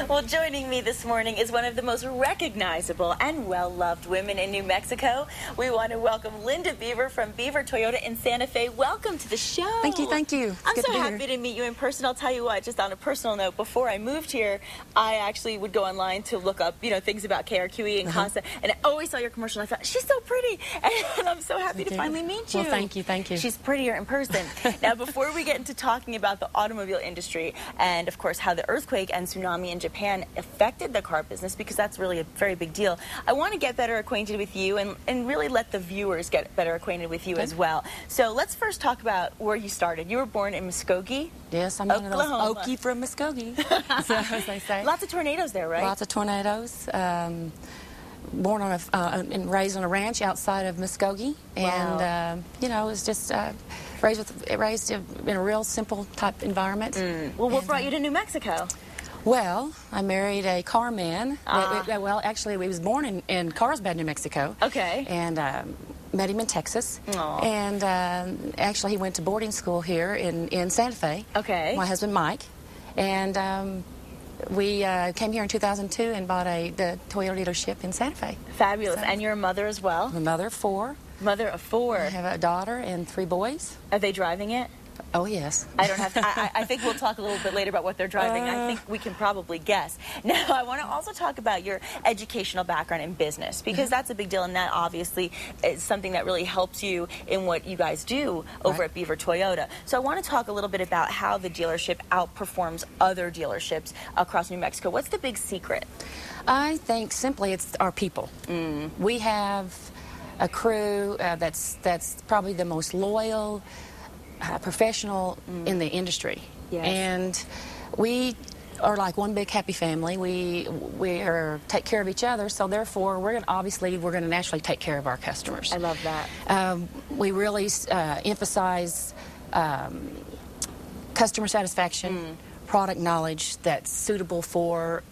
Well, joining me this morning is one of the most recognizable and well-loved women in New Mexico. We want to welcome Linda Beaver from Beaver Toyota in Santa Fe. Welcome to the show. Thank you, thank you. I'm so happy to meet you in person. I'll tell you what, just on a personal note, before I moved here, I actually would go online to look up, things about KRQE and Casa, and I always saw your commercial. I thought, she's so pretty, and I'm so happy to finally meet you. Well, thank you, thank you. She's prettier in person. Now, before we get into talking about the automobile industry and, of course, how the earthquake and tsunami in Japan affected the car business, because that's really a very big deal, I want to get better acquainted with you and really let the viewers get better acquainted with you as well. So let's first talk about where you started. You were born in Muskogee? Yes, I'm one of those Okie from Muskogee, so, as they say. Lots of tornadoes there, right? Lots of tornadoes. Born on and raised on a ranch outside of Muskogee, and it was just raised in a real simple type environment. Well, what brought you to New Mexico? Well, I married a car man. Well, actually, we was born in Carlsbad, New Mexico. Okay. And met him in Texas. Aww. And actually, he went to boarding school here in Santa Fe. Okay. My husband, Mike. And we came here in 2002 and bought the Toyota dealership in Santa Fe. Fabulous. And you're a mother as well? I'm a mother of 4. Mother of 4. I have a daughter and 3 boys. Are they driving it? Oh, yes. I don't have to. I think we'll talk a little bit later about what they're driving. I think we can probably guess. Now, I want to also talk about your educational background in business, because that's a big deal, and that obviously is something that really helps you in what you guys do over at Beaver Toyota. So I want to talk a little bit about how the dealership outperforms other dealerships across New Mexico. What's the big secret? I think simply it's our people. We have a crew that's probably the most loyal, professional in the industry. Yes. And we are like one big happy family. We take care of each other, so therefore we're going to naturally take care of our customers. I love that. We really emphasize customer satisfaction, product knowledge that's suitable for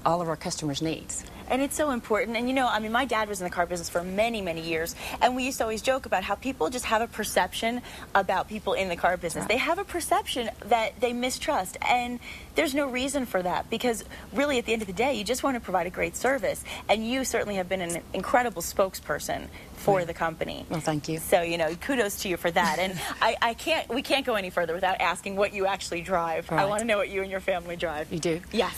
all of our customers' needs. And it's so important. And my dad was in the car business for many, many years, and we used to always joke about how people just have a perception about people in the car business. They have a perception that they mistrust, and there's no reason for that, because really at the end of the day, you just want to provide a great service, and you certainly have been an incredible spokesperson for the company. Well, thank you. So, kudos to you for that. And we can't go any further without asking what you actually drive. I want to know what you and your family drive. You do? Yes.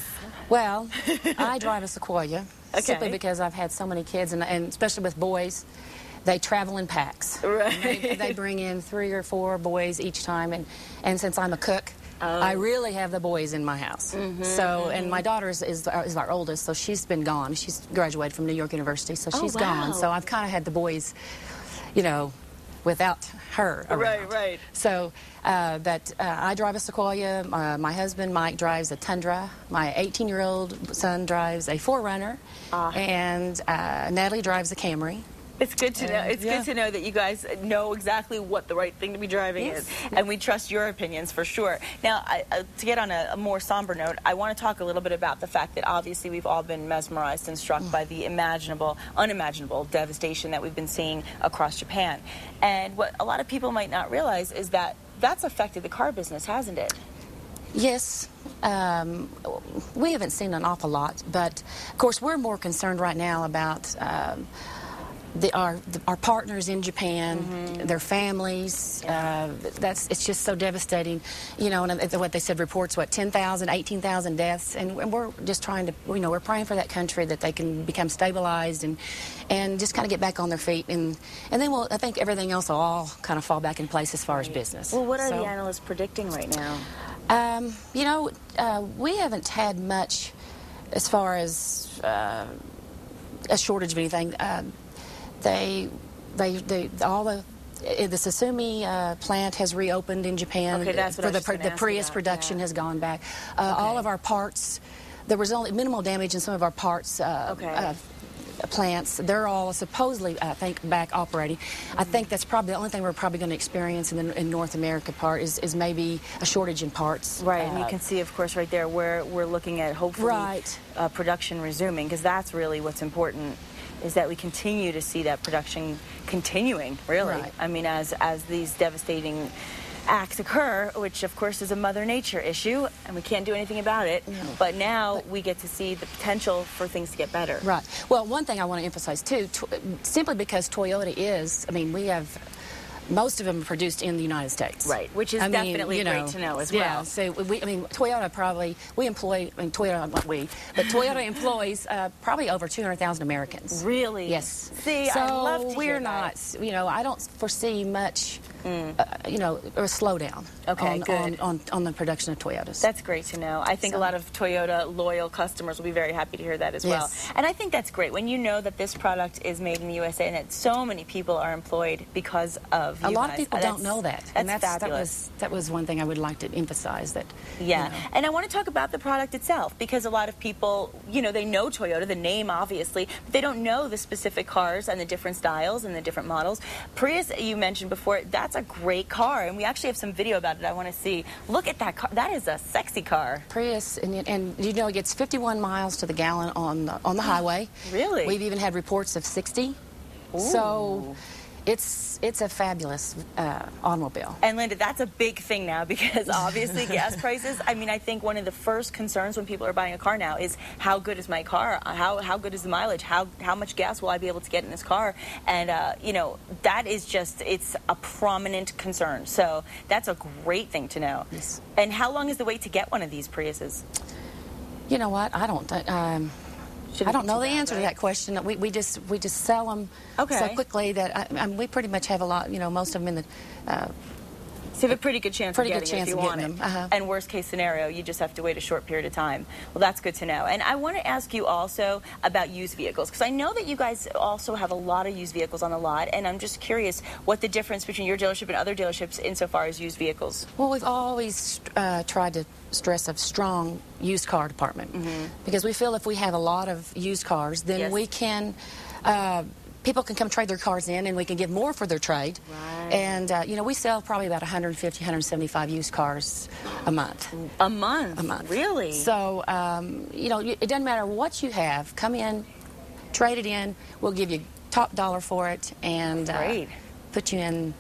Well, I drive a Sequoia. Simply because I've had so many kids, and especially with boys, they travel in packs. Right. They bring in 3 or 4 boys each time, and since I'm a cook, I really have the boys in my house. So, and my daughter is our oldest, so she's been gone. She's graduated from New York University, so she's gone. So I've kind of had the boys, without her around. Right. So, I drive a Sequoia. My husband, Mike, drives a Tundra. My 18-year-old son drives a 4Runner. And Natalie drives a Camry. It's good to know. It's good to know that you guys know exactly what the right thing to be driving is, and we trust your opinions for sure. Now, to get on a more somber note, I want to talk a little bit about the fact that obviously we've all been mesmerized and struck by the unimaginable devastation that we've been seeing across Japan. And what a lot of people might not realize is that that's affected the car business, hasn't it? Yes. We haven't seen an awful lot, but of course we're more concerned right now about our partners in Japan, their families. It's just so devastating, and what they said, reports 10,000, 18,000 deaths, and we're just trying to, we're praying for that country that they can become stabilized and just kind of get back on their feet, and then I think everything else will all kind of fall back in place as far as business. Well, what are the analysts predicting right now? We haven't had much as far as a shortage of anything. The Sasumi plant has reopened in Japan. Okay, that's what the Prius production has gone back. All of our parts, there was only minimal damage in some of our parts plants. They're all supposedly, I think, back operating. I think that's probably the only thing we're probably going to experience in North America part is maybe a shortage in parts. Right, and you can see, of course, right there where we're looking at hopefully production resuming, because that's really what's important, is that we continue to see that production continuing, really. Right. I mean, as these devastating acts occur, which of course is a Mother Nature issue, and we can't do anything about it. No. But now we get to see the potential for things to get better. Right. Well, one thing I want to emphasize too, simply because Toyota is, I mean, we have most of them are produced in the United States. Right, which is definitely great to know as well. Yeah, so Toyota probably, Toyota employs probably over 200,000 Americans. Really? Yes. See, so I love to we're hear not, that. I don't foresee much, or a slowdown on the production of Toyotas. That's great to know. I think a lot of Toyota loyal customers will be very happy to hear that as well. And I think that's great when you know that this product is made in the USA and that so many people are employed because of a lot of people don't know that. That's fabulous. That was one thing I would like to emphasize. That and I want to talk about the product itself, because a lot of people, they know Toyota, the name obviously, but they don't know the specific cars and the different styles and the different models. Prius, you mentioned before, that's a great car, and we actually have some video about it I want to see. Look at that car. That is a sexy car. Prius, and it gets 51 miles to the gallon on the highway. Really? We've even had reports of 60. Ooh. So it's a fabulous automobile. And Linda, that's a big thing now, because obviously gas prices, I think one of the first concerns when people are buying a car now is how good is my car? How good is the mileage? How much gas will I be able to get in this car? And, that is just, it's a prominent concern. So that's a great thing to know. Yes. And how long is the wait to get one of these Priuses? You know what? I don't know the answer to that question. We just sell them so quickly that we pretty much have a lot. Most of them in the. So you have a pretty good chance of getting it if you want it. And worst case scenario, you just have to wait a short period of time. Well, that's good to know. And I want to ask you also about used vehicles, because I know that you guys also have a lot of used vehicles on the lot, and I'm just curious what the difference between your dealership and other dealerships insofar as used vehicles. Well, we've always tried to stress a strong used car department, because we feel if we have a lot of used cars, then we can. People can come trade their cars in, and we can give more for their trade. Right. And, we sell probably about 150, 175 used cars a month. A month? A month. Really? So, it doesn't matter what you have. Come in, trade it in. We'll give you top dollar for it, and put you in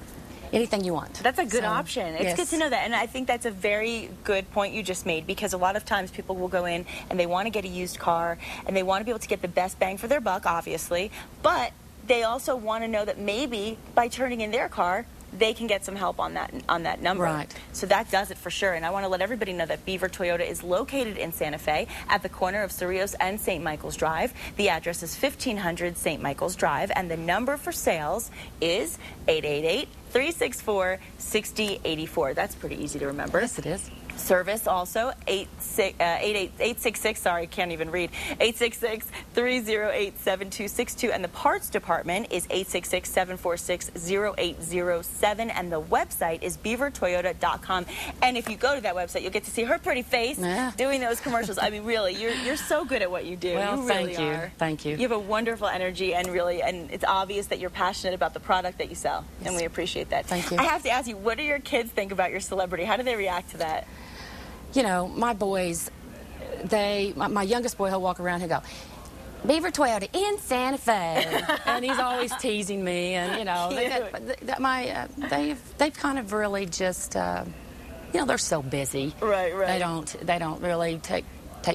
anything you want. That's a good option. It's good to know that, and I think that's a very good point you just made, because a lot of times people will go in and they want to get a used car, and they want to be able to get the best bang for their buck, obviously, but they also want to know that maybe by turning in their car, they can get some help on that number. Right. So that does it for sure. And I want to let everybody know that Beaver Toyota is located in Santa Fe at the corner of Cerrillos and St. Michael's Drive. The address is 1500 St. Michael's Drive, and the number for sales is 888-364-6084. That's pretty easy to remember. Yes, it is. Service also 866, sorry, can't even read, 866-308-7262, and the parts department is 866-746-0807, and the website is beavertoyota.com. And if you go to that website, you'll get to see her pretty face doing those commercials. Really, you're so good at what you do. Well, you really thank you. are. Thank you. You have a wonderful energy, and it's obvious that you're passionate about the product that you sell, and we appreciate that. Thank you. I have to ask you, what do your kids think about your celebrity? How do they react to that? My boys, my youngest boy, he'll walk around and he'll go, Beaver Toyota in Santa Fe, and he's always teasing me, and they've kind of really just, they're so busy. Right. They don't really take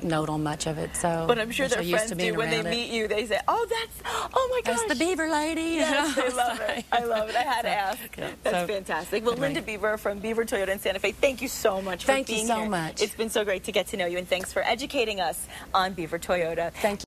note on much of it. So, but I'm sure their friends do. When they meet you, they say, "Oh my gosh, that's the Beaver lady." Yes, they love it. I love it. I had to ask. That's fantastic. Well, Linda Beaver from Beaver Toyota in Santa Fe, thank you so much for being here. Thank you so much. It's been so great to get to know you, and thanks for educating us on Beaver Toyota. Thank you.